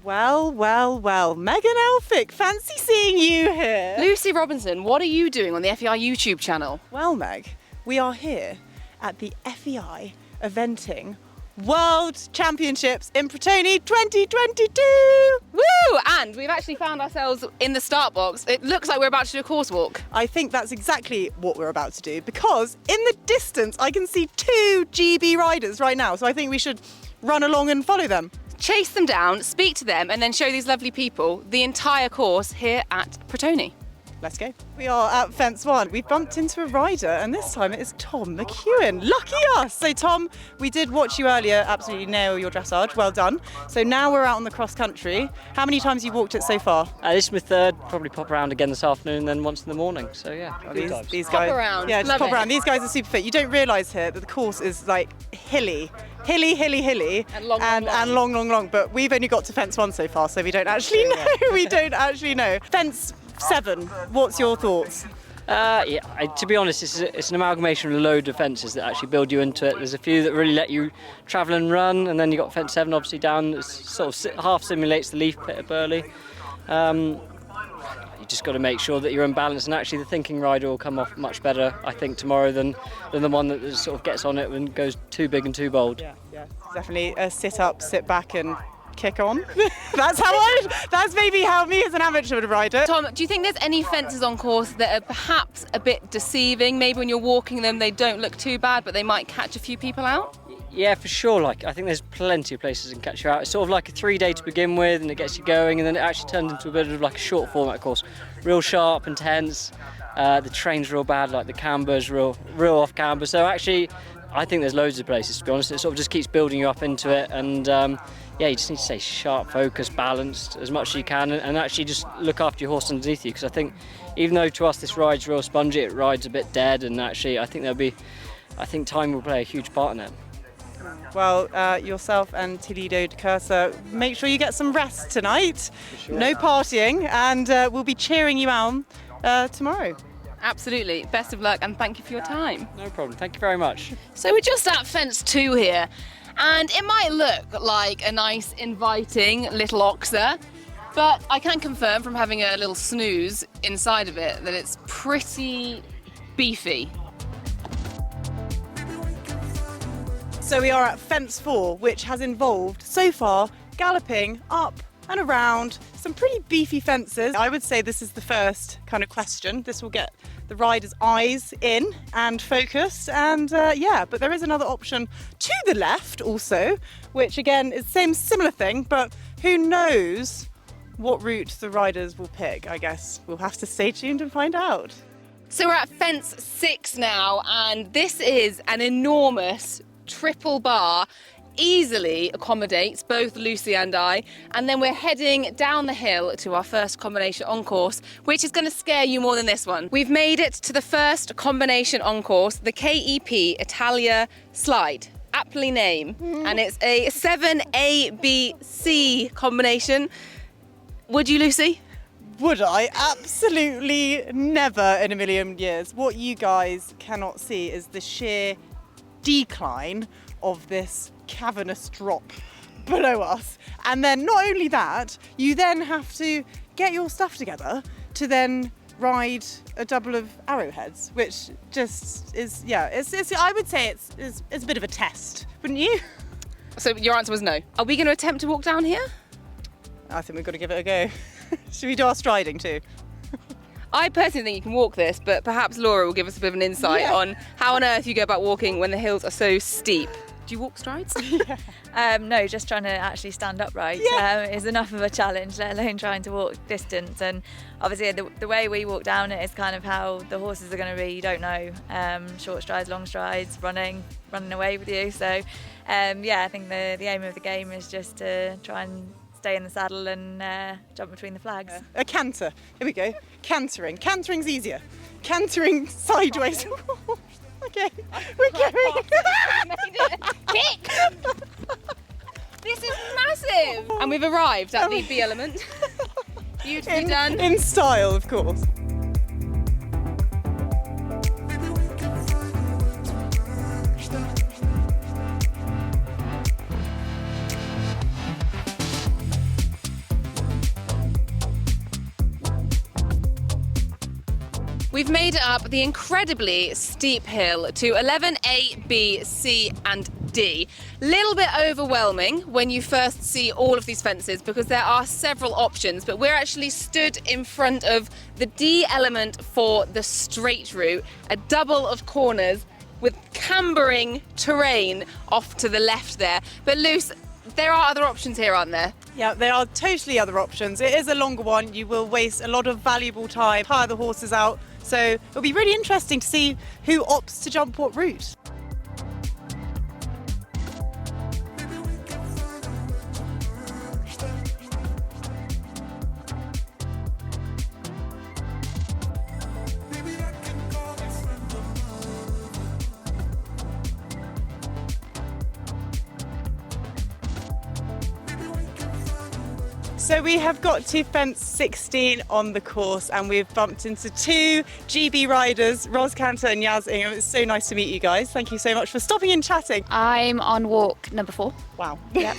Well, well, well. Megan Elphick, fancy seeing you here. Lucy Robinson, what are you doing on the FEI YouTube channel? Well, Meg, we are here at the FEI Eventing World Championships in Pratoni 2022. Woo! And we've actually found ourselves in the start box. It looks like we're about to do a course walk. I think that's exactly what we're about to do, because in the distance I can see 2 GB riders right now, so I think we should run along and follow them. Chase them down, speak to them, and then show these lovely people the entire course here at Pratoni. Let's go. We are at Fence 1. We've bumped into a rider, and this time it is Tom McEwen. Lucky us! So Tom, we did watch you earlier absolutely nail your dressage. Well done. So now we're out on the cross country. How many times have you walked it so far? This is my third. Probably pop around again this afternoon, and then once in the morning. So yeah, good times. These guys. Pop around. Yeah, just Love pop it. around. These guys are super fit. You don't realise here that the course is like hilly, And long. But we've only got to Fence 1 so far, so we don't actually know. We don't actually know. Fence 7, what's your thoughts? To be honest, it's an amalgamation of a load of fences that actually build you into it. There's a few that really let you travel and run, and then you've got Fence 7 obviously down that sort of half simulates the leaf pit at Burley. You just got to make sure that you're in balance, and actually the thinking rider will come off much better, I think, tomorrow than the one that sort of gets on it and goes too big and too bold. Yeah, definitely a sit up, sit back and kick on. That's maybe how me as an amateur would ride it. Tom, do you think there's any fences on course that are perhaps a bit deceiving? Maybe when you're walking them they don't look too bad, but they might catch a few people out? Yeah, for sure. I think there's plenty of places that can catch you out. It's sort of like a 3-day to begin with, and it gets you going, and then it actually turns into a bit of like a short format course. Real sharp, intense. The train's real bad, like the camber's real off camber. So actually, I think there's loads of places, to be honest. It sort of just keeps building you up into it, and you just need to stay sharp, focused, balanced as much as you can, and actually just look after your horse underneath you, because I think even though to us this ride's real spongy, it rides a bit dead, and actually I think time will play a huge part in it. Well, yourself and Toledo de Cursa, make sure you get some rest tonight. Sure. No partying, and we'll be cheering you on tomorrow. Absolutely. Best of luck, and thank you for your time. No problem. Thank you very much. So we're just at Fence 2 here, and it might look like a nice, inviting little oxer, but I can confirm from having a little snooze inside of it that it's pretty beefy. So we are at Fence 4, which has involved, so far, galloping up and around some pretty beefy fences. I would say this is the first kind of question. This will get the rider's eyes in and focused, and but there is another option to the left also, which again is the same similar thing, but who knows what route the riders will pick. I guess we'll have to stay tuned and find out. So we're at Fence 6 now, and this is an enormous triple bar, easily accommodates both Lucy and I, and then we're heading down the hill to our first combination on course, which is going to scare you more than this one. We've made it to the first combination on course, the Kep Italia slide, aptly named, and it's a 7ABC combination. Would you, Lucy? Would I? Absolutely never in a million years. What you guys cannot see is the sheer decline of this cavernous drop below us, and then not only that, you then have to get your stuff together to then ride a double of arrowheads, which just is it's I would say it's a bit of a test, wouldn't you? So your answer was no. Are we going to attempt to walk down here? I think we've got to give it a go. Should we do our striding too? I personally think you can walk this, but perhaps Laura will give us a bit of an insight on how on earth you go about walking when the hills are so steep. Do you walk strides? No, just trying to actually stand upright is enough of a challenge, let alone trying to walk distance. And obviously the way we walk down it is kind of how the horses are going to be, you don't know. Short strides, long strides, running away with you. So I think the aim of the game is just to try and stay in the saddle and jump between the flags. A canter. Here we go. Cantering. Cantering's easier. Cantering sideways. Okay, we're going. Kick! This is massive! And we've arrived at the B element. Beautifully done. In style, of course. we've made it up the incredibly steep hill to 11A, B, C and D. Little bit overwhelming when you first see all of these fences because there are several options, but we're actually stood in front of the D element for the straight route, a double of corners with cambering terrain off to the left there. But Luce, there are other options here, aren't there? Yeah, there are totally other options. It is a longer one. You will waste a lot of valuable time, tire the horses out. So it'll be really interesting to see who opts to jump what route. So we have got to fence 16 on the course and we've bumped into two GB riders, Ros and Yasmin. It's so nice to meet you guys. Thank you so much for stopping and chatting. I'm on walk number 4. Wow. Yep.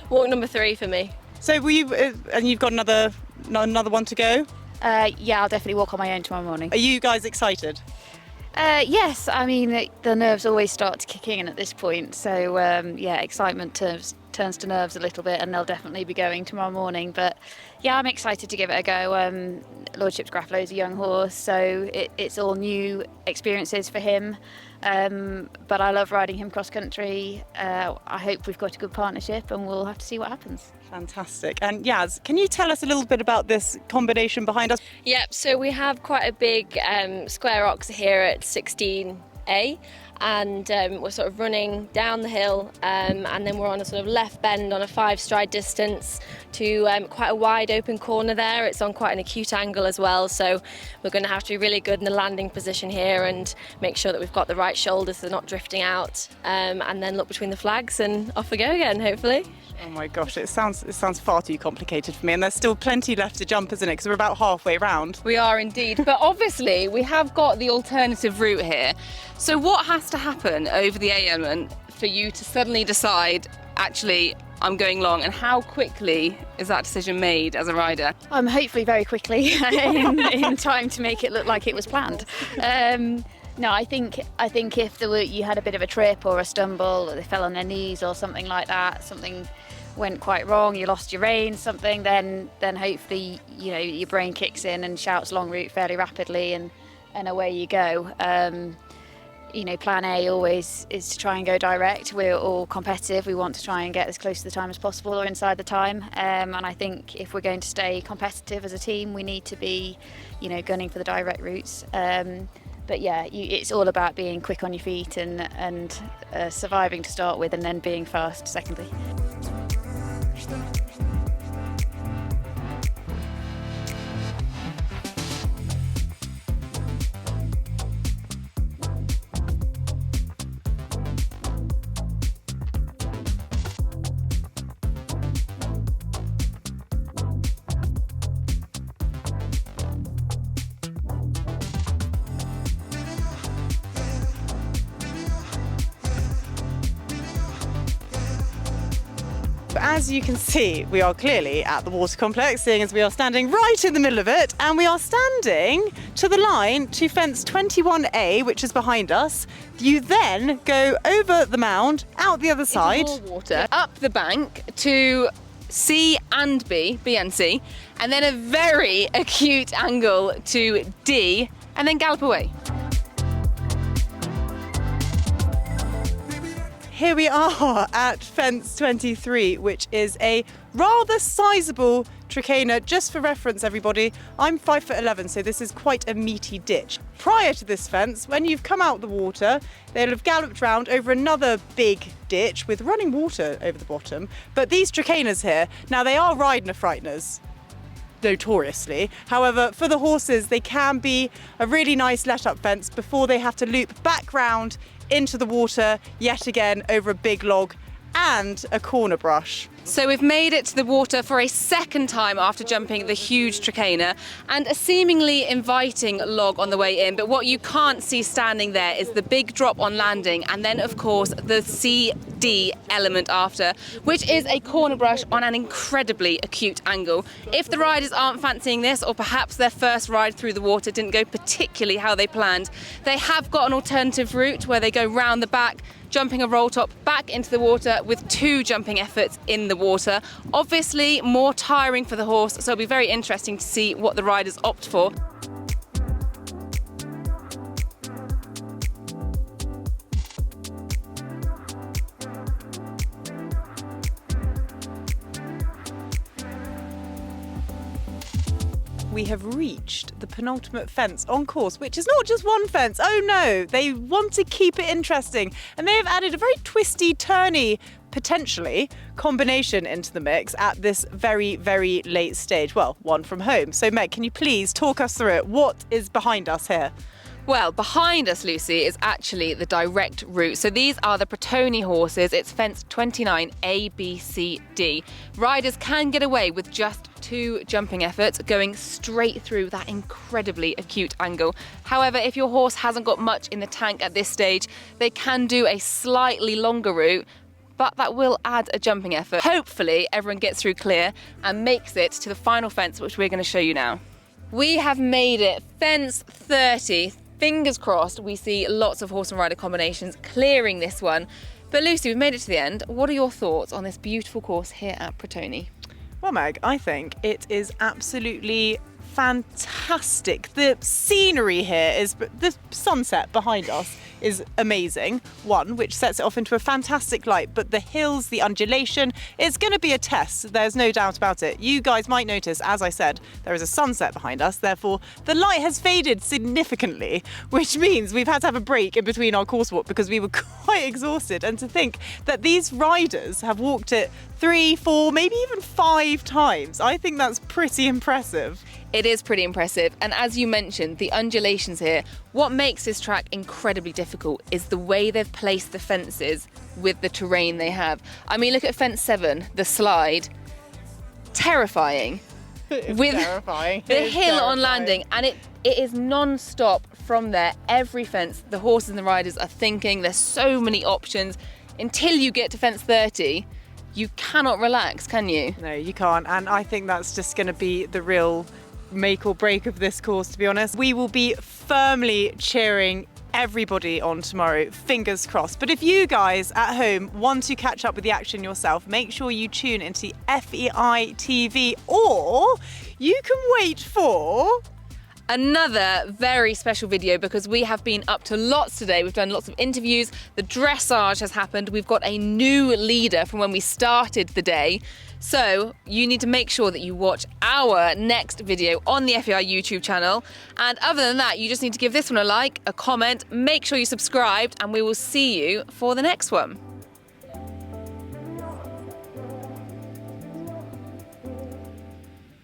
Walk number 3 for me. So were you, and you've got another one to go? Yeah, I'll definitely walk on my own tomorrow morning. Are you guys excited? Yes, I mean, the nerves always start to kick in at this point. So, yeah, excitement turns to nerves a little bit, and they'll definitely be going tomorrow morning. But yeah, I'm excited to give it a go. Lordship's Graffalo's a young horse, so it's all new experiences for him. But I love riding him cross country. I hope we've got a good partnership, and we'll have to see what happens. Fantastic. And Yaz, can you tell us a little bit about this combination behind us? Yep, so we have quite a big square ox here at 16A, and we're sort of running down the hill, and then we're on a sort of left bend on a 5-stride distance to quite a wide open corner there. It's on quite an acute angle as well, so we're going to have to be really good in the landing position here and make sure that we've got the right shoulders so they're not drifting out, and then look between the flags and off we go again, hopefully. Oh my gosh, it sounds far too complicated for me, and there's still plenty left to jump, isn't it? Because we're about halfway round. We are indeed, but obviously we have got the alternative route here. So what has to happen over the A element for you to suddenly decide, actually, I'm going long, and how quickly is that decision made as a rider? Hopefully very quickly in time to make it look like it was planned. No, I think if you had a bit of a trip or a stumble, or they fell on their knees or something like that, something went quite wrong, you lost your rein, something, then hopefully your brain kicks in and shouts long route fairly rapidly, and away you go. Plan A always is to try and go direct. We're all competitive. We want to try and get as close to the time as possible or inside the time. And I think if we're going to stay competitive as a team, we need to be, gunning for the direct routes. But yeah, it's all about being quick on your feet and surviving to start with, and then being fast secondly. As you can see, we are clearly at the water complex, seeing as we are standing right in the middle of it, and we are standing to the line to fence 21A, which is behind us. You then go over the mound, out the other side. Into more water, up the bank to C and B and C, and then a very acute angle to D, and then gallop away. Here we are at fence 23, which is a rather sizable tricana. Just for reference, everybody, I'm 5'11", so this is quite a meaty ditch. Prior to this fence, when you've come out the water, they'll have galloped round over another big ditch with running water over the bottom. But these tricanas here, now they are riding frighteners, notoriously. However, for the horses, they can be a really nice let-up fence before they have to loop back round into the water yet again over a big log and a corner brush. So we've made it to the water for a second time after jumping the huge trachena, and a seemingly inviting log on the way in, but what you can't see standing there is the big drop on landing, and then of course the CD element after, which is a corner brush on an incredibly acute angle. If the riders aren't fancying this, or perhaps their first ride through the water didn't go particularly how they planned, they have got an alternative route where they go round the back, jumping a roll top back into the water with 2 jumping efforts in the water. Obviously more tiring for the horse, so it'll be very interesting to see what the riders opt for. We have reached the penultimate fence on course, which is not just one fence. Oh no, they want to keep it interesting, and they have added a very twisty, turny, potentially, combination into the mix at this very, very late stage. Well, one from home. So Meg, can you please talk us through it? What is behind us here? Well, behind us, Lucy, is actually the direct route. So these are the Pratoni horses. It's fence 29 A, B, C, D. Riders can get away with just 2 jumping efforts going straight through that incredibly acute angle. However, if your horse hasn't got much in the tank at this stage, they can do a slightly longer route, but that will add a jumping effort. Hopefully everyone gets through clear and makes it to the final fence, which we're going to show you now. We have made it, fence 30. Fingers crossed we see lots of horse and rider combinations clearing this one. But Lucy, we've made it to the end. What are your thoughts on this beautiful course here at Pratoni? Well, Meg, I think it is absolutely fantastic. The scenery here is, the sunset behind us is amazing. One, which sets it off into a fantastic light, but the hills, the undulation, it's going to be a test. There's no doubt about it. You guys might notice, as I said, there is a sunset behind us. Therefore, the light has faded significantly, which means we've had to have a break in between our course walk because we were quite exhausted. And to think that these riders have walked it 3, 4, maybe even 5 times, I think that's pretty impressive. It is pretty impressive, and as you mentioned, the undulations here, what makes this track incredibly difficult is the way they've placed the fences with the terrain they have. I mean, look at fence 7, the slide, terrifying. With terrifying. The hill on landing, and it is non-stop from there. Every fence, the horses and the riders are thinking, there's so many options. Until you get to fence 30, you cannot relax, can you? No, you can't, and I think that's just going to be the real make or break of this course, to be honest. We will be firmly cheering everybody on tomorrow, fingers crossed. But if you guys at home want to catch up with the action yourself, make sure you tune into the FEI TV, or you can wait for another very special video, because we have been up to lots today. We've done lots of interviews, the dressage has happened, we've got a new leader from when we started the day. So you need to make sure that you watch our next video on the FEI YouTube channel. And other than that, you just need to give this one a like, a comment, make sure you subscribed, and we will see you for the next one.